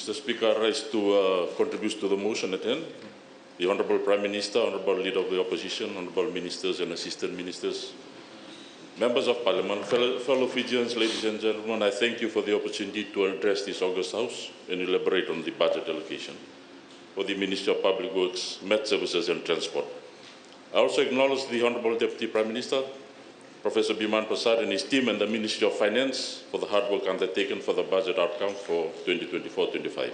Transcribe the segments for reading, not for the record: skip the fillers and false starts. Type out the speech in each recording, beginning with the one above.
Mr. Speaker, I rise to contribute to the motion at hand. The Honourable Prime Minister, Honourable Leader of the Opposition, Honourable Ministers and Assistant Ministers, Members of Parliament, fellow Fijians, ladies and gentlemen, I thank you for the opportunity to address this August House and elaborate on the budget allocation for the Ministry of Public Works, Met Services and Transport. I also acknowledge the Honourable Deputy Prime Minister, Professor Biman Prasad and his team and the Ministry of Finance for the hard work undertaken for the budget outcome for 2024-25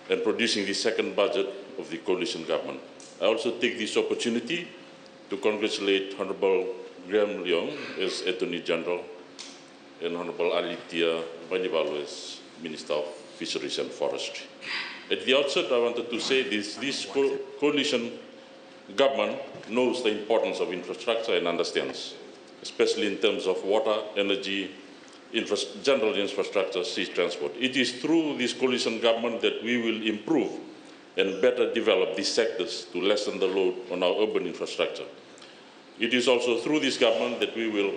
and producing the second budget of the coalition government. I also take this opportunity to congratulate Honourable Graham Leong as Attorney General and Honourable Aditya Vanivalu as Minister of Fisheries and Forestry. At the outset, I wanted to say this coalition government knows the importance of infrastructure and understands, especially in terms of water, energy, general infrastructure, sea transport. It is through this coalition government that we will improve and better develop these sectors to lessen the load on our urban infrastructure. It is also through this government that we will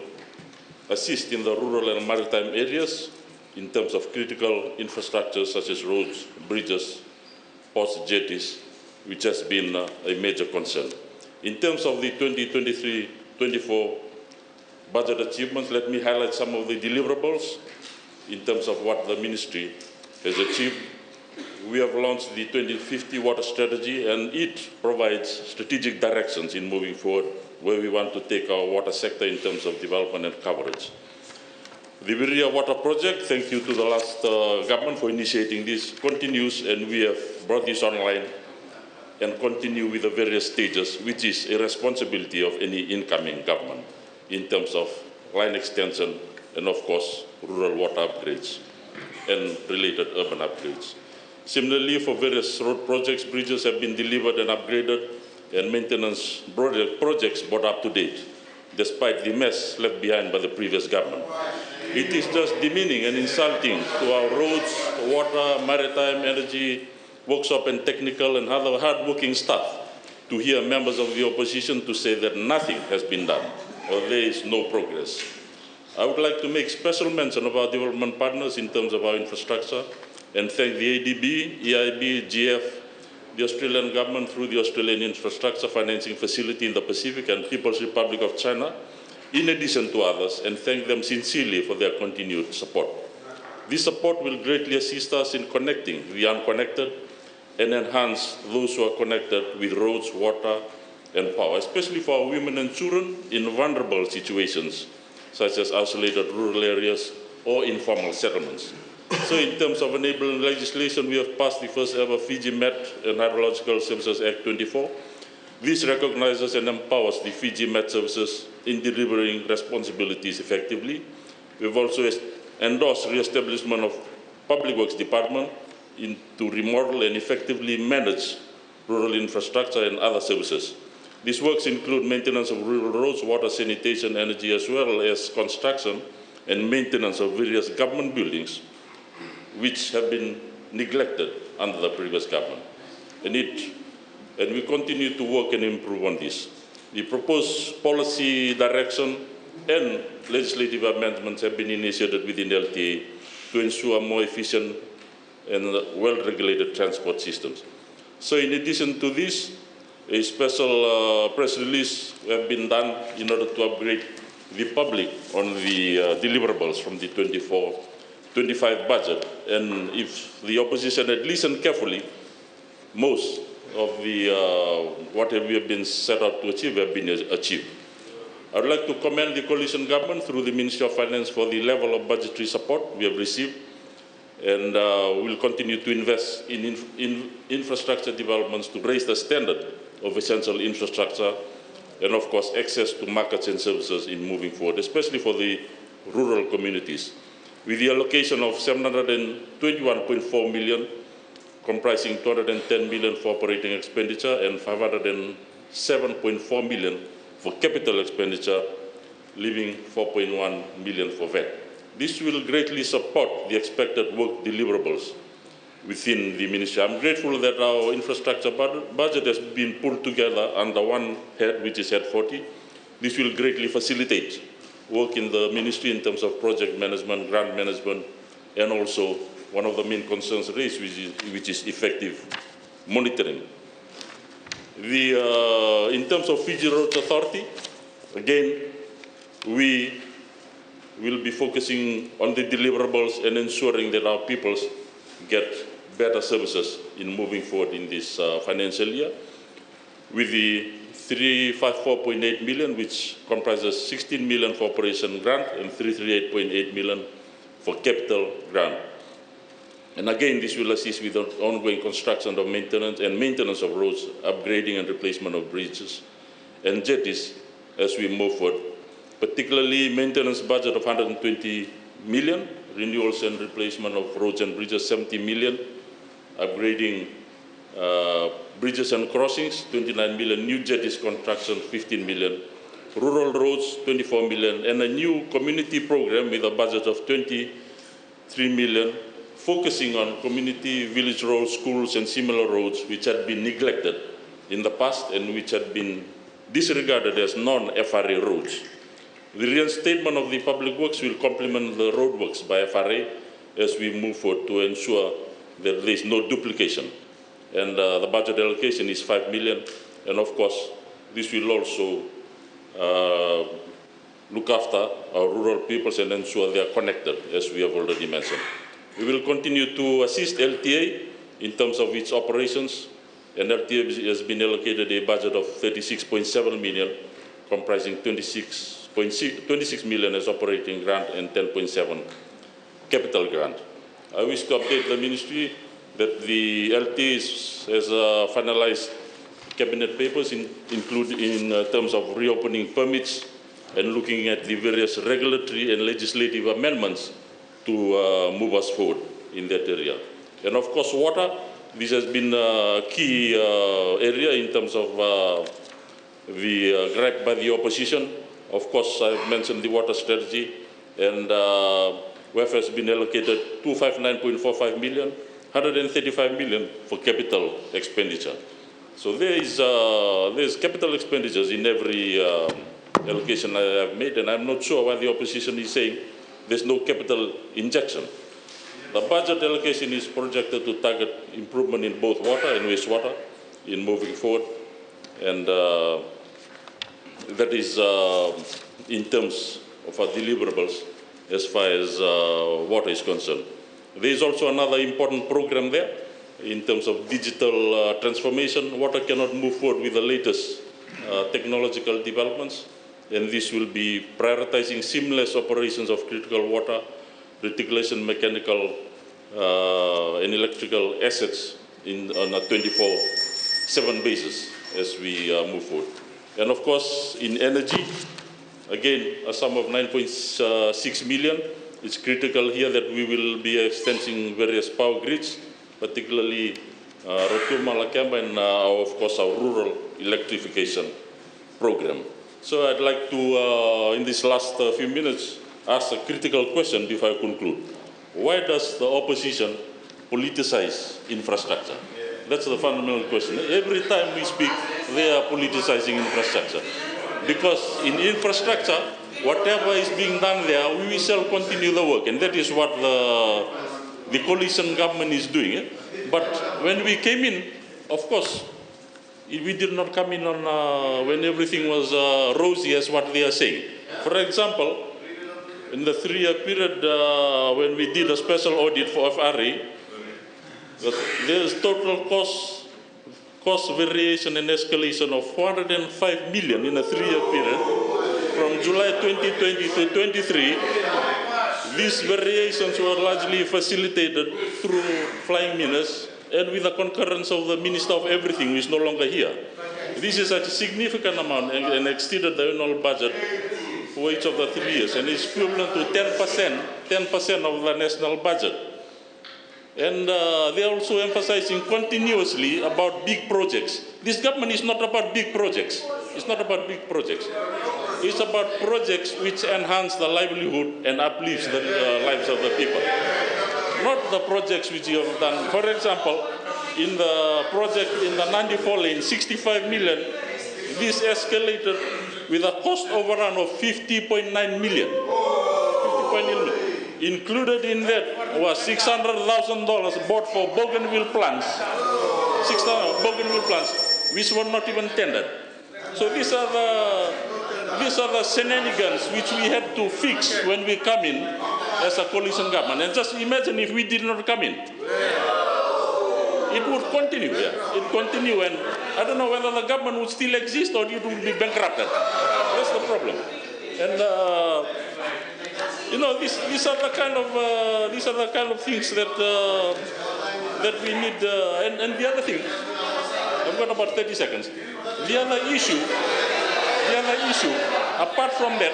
assist in the rural and maritime areas in terms of critical infrastructure such as roads, bridges, ports, jetties, which has been a major concern. In terms of the 2023-24 budget achievements, let me highlight some of the deliverables in terms of what the ministry has achieved. We have launched the 2050 water strategy, and it provides strategic directions in moving forward where we want to take our water sector in terms of development and coverage. The Viria Water Project, thank you to the last government for initiating this, continues, and we have brought this online and continue with the various stages, which is a responsibility of any incoming government in terms of line extension and, of course, rural water upgrades and related urban upgrades. Similarly, for various road projects, bridges have been delivered and upgraded and maintenance projects brought up to date, despite the mess left behind by the previous government. It is just demeaning and insulting to our roads, water, maritime, energy, workshop and technical and other hard-working staff to hear members of the opposition to say that nothing has been done or there is no progress. I would like to make special mention of our development partners in terms of our infrastructure and thank the ADB, EIB, GF, the Australian government through the Australian Infrastructure Financing Facility in the Pacific and People's Republic of China, in addition to others, and thank them sincerely for their continued support. This support will greatly assist us in connecting the unconnected and enhance those who are connected with roads, water, and power, especially for our women and children in vulnerable situations, such as isolated rural areas or informal settlements. So in terms of enabling legislation, we have passed the first ever Fiji Met and Hydrological Services Act 24. This recognizes and empowers the Fiji Met Services in delivering responsibilities effectively. We've also endorsed re-establishment of Public Works Department to remodel and effectively manage rural infrastructure and other services. These works include maintenance of rural roads, water, sanitation, energy, as well as construction and maintenance of various government buildings which have been neglected under the previous government. And we continue to work and improve on this. The proposed policy direction and legislative amendments have been initiated within LTA to ensure more efficient and well-regulated transport systems. So in addition to this, a special press release have been done in order to upgrade the public on the deliverables from the 24-25 budget. And if the opposition had listened carefully, most of the what we have been set out to achieve have been achieved. I would like to commend the coalition government through the Ministry of Finance for the level of budgetary support we have received, and we will continue to invest in infrastructure developments to raise the standard of essential infrastructure and, of course, access to markets and services in moving forward, especially for the rural communities. With the allocation of 721.4 million, comprising 210 million for operating expenditure and 507.4 million for capital expenditure, leaving 4.1 million for VAT. This will greatly support the expected work deliverables within the ministry. I'm grateful that our infrastructure budget has been pulled together under one head, which is Head 40. This will greatly facilitate work in the ministry in terms of project management, grant management, and also one of the main concerns raised, which is effective monitoring. In terms of Fiji Roads Authority, again, we will be focusing on the deliverables and ensuring that our peoples get better services in moving forward in this financial year, with the 354.8 million, which comprises 16 million for operation grant and 338.8 million for capital grant. And again, this will assist with the ongoing construction of maintenance of roads, upgrading and replacement of bridges and jetties as we move forward, particularly maintenance budget of 120 million, renewals and replacement of roads and bridges 70 million, upgrading bridges and crossings 29 million, new jetties construction 15 million, rural roads 24 million, and a new community program with a budget of 23 million, focusing on community, village roads, schools, and similar roads which had been neglected in the past and which had been disregarded as non-FRA roads. The reinstatement of the public works will complement the road works by FRA as we move forward to ensure that there is no duplication. And the budget allocation is 5 million. And of course, this will also look after our rural peoples and ensure they are connected, as we have already mentioned. We will continue to assist LTA in terms of its operations, and LTA has been allocated a budget of 36.7 million, comprising 26 million as operating grant and 10.7 capital grant. I wish to update the ministry that the LTA has finalized cabinet papers in terms of reopening permits and looking at the various regulatory and legislative amendments to move us forward in that area. And of course, water, this has been a key area in terms of the gripe by the opposition. Of course, I've mentioned the water strategy, and WEF has been allocated 259.45 million, 135 million for capital expenditure. So there's capital expenditures in every allocation I have made, and I'm not sure why the opposition is saying there's no capital injection. The budget allocation is projected to target improvement in both water and wastewater in moving forward, and that is in terms of our deliverables as far as water is concerned. There is also another important program there in terms of digital transformation. Water cannot move forward with the latest technological developments, and this will be prioritizing seamless operations of critical water, reticulation, mechanical, and electrical assets on a 24/7 basis as we move forward. And of course, in energy, again, a sum of 9.6 million. It's critical here that we will be extending various power grids, particularly Rotuma, Lakemba, and of course our rural electrification program. So I'd like to, in this last few minutes, ask a critical question before I conclude. Why does the opposition politicize infrastructure? That's the fundamental question. Every time we speak, they are politicizing infrastructure. Because in infrastructure, whatever is being done there, we shall continue the work. And that is what the coalition government is doing. But when we came in, of course, we did not come in on when everything was rosy as what they are saying. For example, in the 3-year period when we did a special audit for FRA, there is total cost variation and escalation of 405 million in a 3-year period. From July 2020 to 23, these variations were largely facilitated through flying ministers and with the concurrence of the Minister of Everything, who is no longer here. This is a significant amount and exceeded the annual budget for each of the 3 years, and is equivalent to 10% of the national budget. And they are also emphasizing continuously about big projects. This government is not about big projects. It's not about big projects. It's about projects which enhance the livelihood and uplifts the lives of the people. Not the projects which you have done. For example, in the project in the Nandi-4 lane, 65 million, this escalated with a cost overrun of 50.9 million. 50.9 million. Included in that was $600,000 bought for bougainville plants, 600 bougainville plants, which were not even tendered. So these are the shenanigans which we had to fix when we come in as a coalition government. And just imagine if we did not come in. It would continue, yeah. It would continue, and I don't know whether the government would still exist or it would be bankrupted. That's the problem. And you know, these are the kind of things that that we need. And the other thing, I've got about 30 seconds. The other issue, apart from that,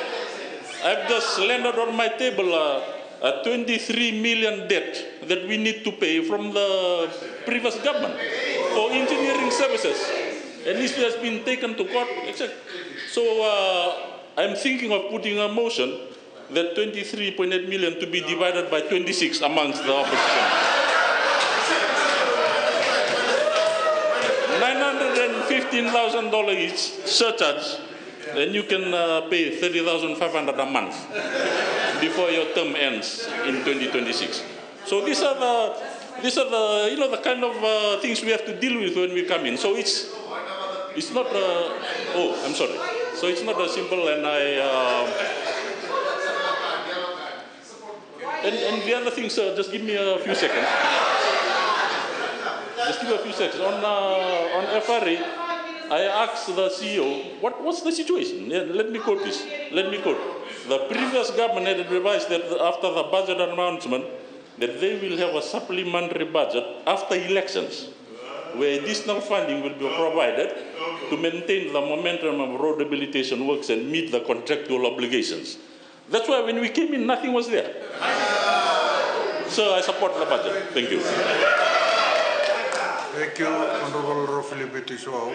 I've just landed on my table a 23 million debt that we need to pay from the previous government for engineering services. And this has been taken to court. So I'm thinking of putting a motion that 23.8 million to be divided by 26 amongst the opposition. $915,000 each surcharge, then you can pay $30,500 a month before your term ends in 2026. So these are the you know, the kind of things we have to deal with when we come in. So it's not oh, I'm sorry. So it's not as simple, and and the other thing, sir, just give me a few seconds. Just give me a few seconds. On FRA, I asked the CEO, what's the situation? Yeah, let me quote this. Let me quote. The previous government had advised that after the budget announcement, that they will have a supplementary budget after elections, where additional funding will be provided to maintain the momentum of road rehabilitation works and meet the contractual obligations. That's why when we came in, nothing was there. So I support the budget. Thank you. Thank you, Honorable Rofili Betty Suau.